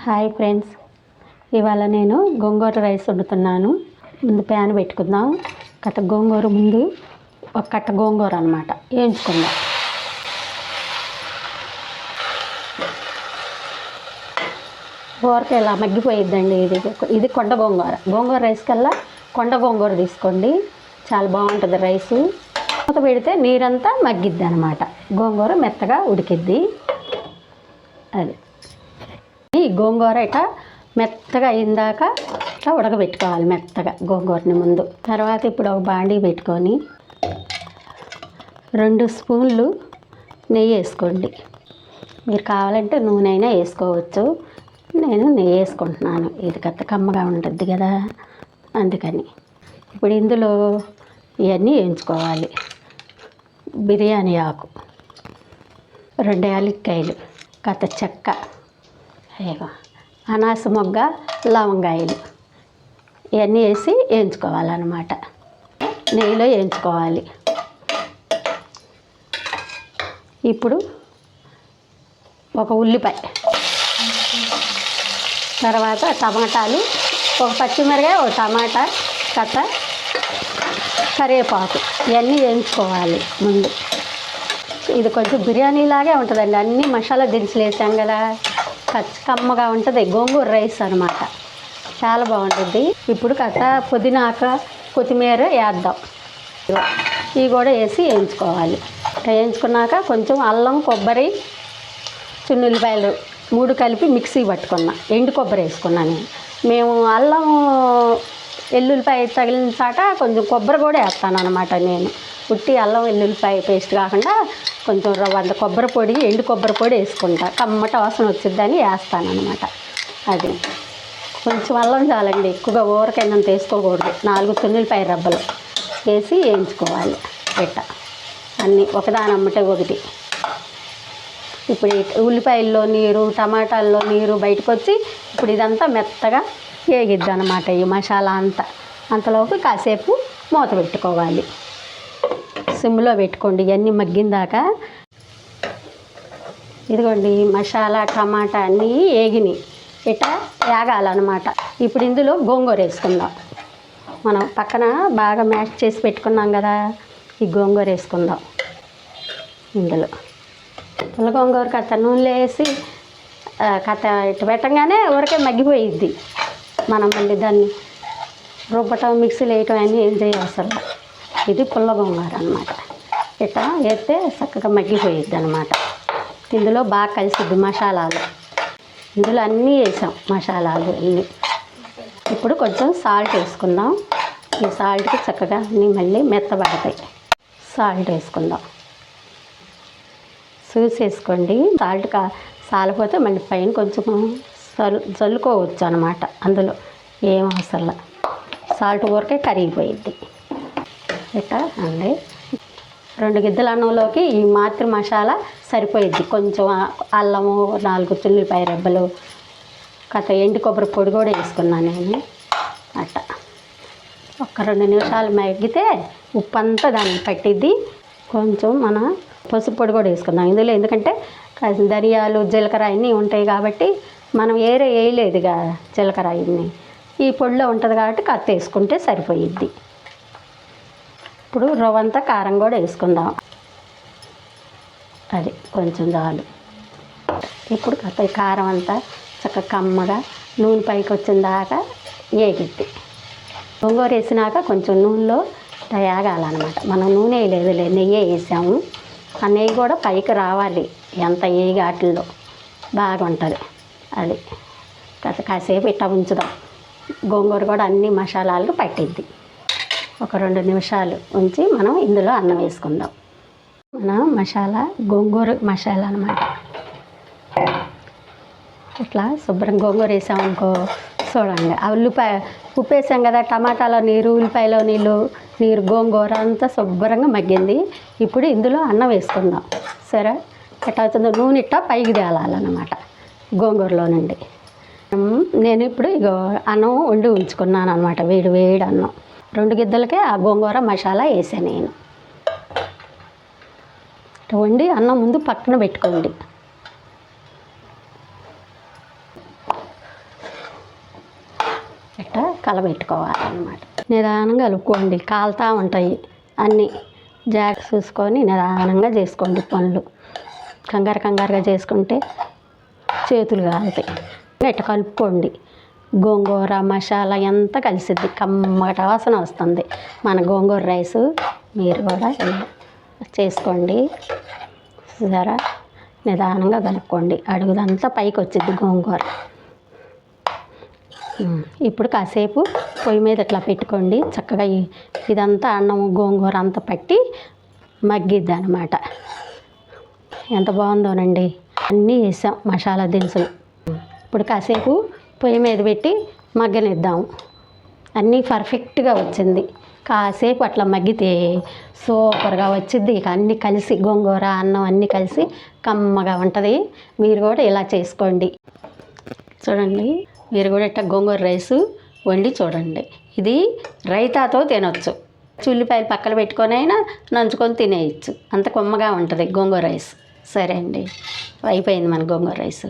Hi friends, ఇవాళ నేను గోంగూర rice వండుతున్నాను. ముందు ప్యాన్ పెట్టుకుందాం. కట్ట గోంగూర ముందు ఒక కట్ట గోంగూర అనమాట వేయించుకుందాం. గోరక ఇలా మగ్గిపోయిద్దండి. ఇది కొండ గోంగూర రైస్ కల్లా కొండ గోంగూర తీసుకోండి, చాలా బాగుంటుంది రైసు. మూత పెడితే నీరంతా మగ్గిద్ది అనమాట, గోంగూర మెత్తగా ఉడికిద్ది. అది ఈ గోంగూర ఇట్లా మెత్తగా అయిందాక ఇట్లా ఉడకబెట్టుకోవాలి మెత్తగా గోంగూరని ముందు. తర్వాత ఇప్పుడు ఒక బాండీ పెట్టుకొని 2 స్పూన్లు నెయ్యి వేసుకోండి. మీరు కావాలంటే నూనె అయినా వేసుకోవచ్చు. నేను నెయ్యి వేసుకుంటున్నాను, ఇది కత్త కమ్మగా ఉంటుంది కదా, అందుకని. ఇప్పుడు ఇందులో ఇవన్నీ వేయించుకోవాలి. బిర్యానీ ఆకు, 2 యాలక్కాయలు, కత్త చెక్క, అనాస మొగ్గ, లవంగాయలు ఇవన్నీ వేసి వేయించుకోవాలన్నమాట. నెయ్యిలో వేయించుకోవాలి. ఇప్పుడు ఒక ఉల్లిపాయ, తర్వాత టమాటాలు, ఒక పచ్చిమిరకాయ, ఒక టమాటా, కరివేపాకు ఇవన్నీ వేయించుకోవాలి ముందు. ఇది కొంచెం బిర్యానీ లాగే ఉంటుందండి, అన్ని మసాలా దినుసులు వేసాం కదా, కమ్మగా ఉంటుంది. గోంగూర రైస్ అనమాట, చాలా బాగుంటుంది. ఇప్పుడు పుదీనాక, కొత్తిమీర వేద్దాం. ఇవి కూడా వేసి వేయించుకోవాలి. వేయించుకున్నాక కొంచెం అల్లం, కొబ్బరి, చిన్నుల్లిపాయలు 3 కలిపి మిక్సీ పట్టుకున్నా. ఎండు కొబ్బరి వేసుకున్నాను మేము. అల్లం ఎల్లుల్లిపాయ తగిలిన చాట కొంచెం కొబ్బరి కూడా వేస్తాను అనమాట నేను. ఉట్టి అల్లం వెల్లుల్లిపాయ పేస్ట్ కాకుండా కొంచెం రవ్వంత కొబ్బరి పొడి, ఎండు కొబ్బరి పొడి వేసుకుంటా, కమ్మట వాసన వచ్చిద్దని వేస్తాను అనమాట. అది కొంచెం అల్లం చాలండి, ఎక్కువగా ఊరకైనా వేసుకోకూడదు. 4 చిన్నుల్లిపాయ రబ్బలు వేసి వేయించుకోవాలి. అన్నీ ఒకదానమ్మటే ఒకటి. ఇప్పుడు ఉల్లిపాయల్లో నీరు, టమాటాల్లో నీరు బయటకు వచ్చి ఇప్పుడు ఇదంతా మెత్తగా వేగిద్ది అనమాట, ఈ మసాలా అంతా. అంతలోపు కాసేపు మూత పెట్టుకోవాలి. సిమ్లో పెట్టుకోండి ఇవన్నీ మగ్గిందాకా. ఇదిగోండి మసాలా, టమాటా అన్నీ వేగినాయి, ఇట్లా వేగాలన్నమాట. ఇప్పుడు ఇందులో గోంగూర వేసుకుందాం. మనం పక్కన బాగా మ్యాష్ చేసి పెట్టుకున్నాం కదా, ఈ గోంగూర వేసుకుందాం ఇందులో. పుల్ల గోంగూర నూనెలో వేసి ఇటు పెట్టంగానే ఊరికే మగ్గిపోయిద్ది. మనం మళ్ళీ దాన్ని రుబ్బటం, మిక్సీలో వేయటం అన్నీ ఏం చేయవసరం. ఇది పుల్ల గోంగూర అనమాట. ఇట్లా వేస్తే చక్కగా మగ్గిపోయిద్ది అనమాట. ఇందులో బాగా కలిసిద్ది మసాలాలు. ఇందులో అన్నీ వేసాం మసాలాలు అన్నీ. ఇప్పుడు కొంచెం సాల్ట్ వేసుకుందాం. ఈ సాల్ట్కి చక్కగా అన్నీ మళ్ళీ మెత్తబడతాయి. సాల్ట్ వేసుకుందాం, చూసి వేసుకోండి. సాల్ట్ సాలిపోతే మళ్ళీ పైన కొంచెం చల్లుకోవచ్చు అనమాట. అందులో ఏం అవసరం, సాల్ట్ ఊరికే కరిగిపోయిద్ది. ఇట్లా అండి 2 గిద్దల అన్నంలోకి ఈ మాత్ర మసాలా సరిపోయిద్ది. కొంచెం అల్లము, 4 చిన్నుల్లిపాయ రెబ్బలు, ఎండు కొబ్బరి పొడి కూడా వేసుకున్నాను నేను. అట్లా ఒక 2 నిమిషాలు మగ్గితే ఉప్పు అంతా దానికి పట్టిద్ది. కొంచెం మన పసుపు పొడి కూడా వేసుకుందాం ఇందులో, ఎందుకంటే ధనియాలు, జీలకర్ర అన్నీ ఉంటాయి కాబట్టి మనం వేయలేదుగా జీలకర్ర అన్నీ. ఈ పొడిలో ఉంటుంది కాబట్టి కత్తి వేసుకుంటే సరిపోయిద్ది. ఇప్పుడు రవ్వంతా కారం కూడా వేసుకుందాం, అది కొంచెం చాలు. ఇప్పుడు కారం అంతా చక్కగా కమ్మగా నూనె పైకి వచ్చిన దాకా వేగిద్ది. గోంగూర వేసినాక కొంచెం నూనెలో వేగాలన్నమాట. మనం నూనె వేయలేదులే, నెయ్యి వేసాము. ఆ నెయ్యి కూడా పైకి రావాలి, ఎంత వేగాటిల్లో బాగుంటుంది. అది కాసేపు ఇట్లా ఉంచుదాం. గోంగూర కూడా అన్ని మసాలాలకు పట్టిద్ది. ఒక 2 నిమిషాలు ఉంచి మనం ఇందులో అన్నం వేసుకుందాం. మన మసాలా గోంగూర మసాలా అనమాట. ఇట్లా శుభ్రం గోంగూర వేసామనుకో, చూడండి ఆ ఉప్పు వేసాం కదా, టమాటాలో నీరు, ఉల్లిపాయలో నీరు, గోంగూర అంతా శుభ్రంగా మగ్గింది. ఇప్పుడు ఇందులో అన్నం వేసుకుందాం. సరే ఎట్లా అవుతుందో, నూనె ఇట్టా పైకి తేలాలన్నమాట గోంగూరలో నుండి. నేను ఇప్పుడు అన్నం వండి ఉంచుకున్నాను అనమాట, వేడి అన్నం. 2 గిద్దలకే ఆ గోంగూర మసాలా వేసాను నేను. వండి అన్నం ముందు పక్కన పెట్టుకోండి. కలబెట్టుకోవాలన్నమాట. నిదానంగా కలుపుకోండి, కాలుతూ ఉంటాయి అన్నీ. జాగ్రత్త చూసుకొని నిదానంగా చేసుకోండి పనులు. కంగారుగా చేసుకుంటే చేతులు కాలుతాయి. ఇట్లా కలుపుకోండి. గోంగూర మసాలా ఎంత కలిసిద్ది, కమ్మట వాసన వస్తుంది మన గోంగూర రైసు. మీరు కూడా ఇలా చేసుకోండి. జర నిదానంగా కలుపుకోండి, అడుగుదంతా పైకి వచ్చింది గోంగూర. ఇప్పుడు కాసేపు పొయ్యి మీద ఇట్లా పెట్టుకోండి. చక్కగా ఇదంతా అన్నం గోంగూర అంతా పట్టి మగ్గిద్ది అనమాట. ఎంత బాగుందోనండి. అన్నీ వేసాం మసాలా దినుసులు. ఇప్పుడు కాసేపు పొయ్యి మీద పెట్టి మగ్గనిద్దాము. అన్నీ పర్ఫెక్ట్గా వచ్చింది. కాసేపు అట్లా మగ్గితే సూపర్గా వచ్చిద్ది. ఇక అన్నీ కలిసి గోంగూర అన్నం అన్నీ కలిసి కమ్మగా ఉంటుంది. మీరు కూడా ఇలా చేసుకోండి. చూడండి, మీరు కూడా ఇట్లా గోంగూర రైసు వండి చూడండి. ఇది రైతాతో తినొచ్చు. ఉల్లిపాయలు పక్కన పెట్టుకొని అయినా నంచుకొని తినేయచ్చు. అంత కొమ్మగా ఉంటుంది గోంగూర రైస్. సరే అండి, అయిపోయింది మన గోంగూర రైసు.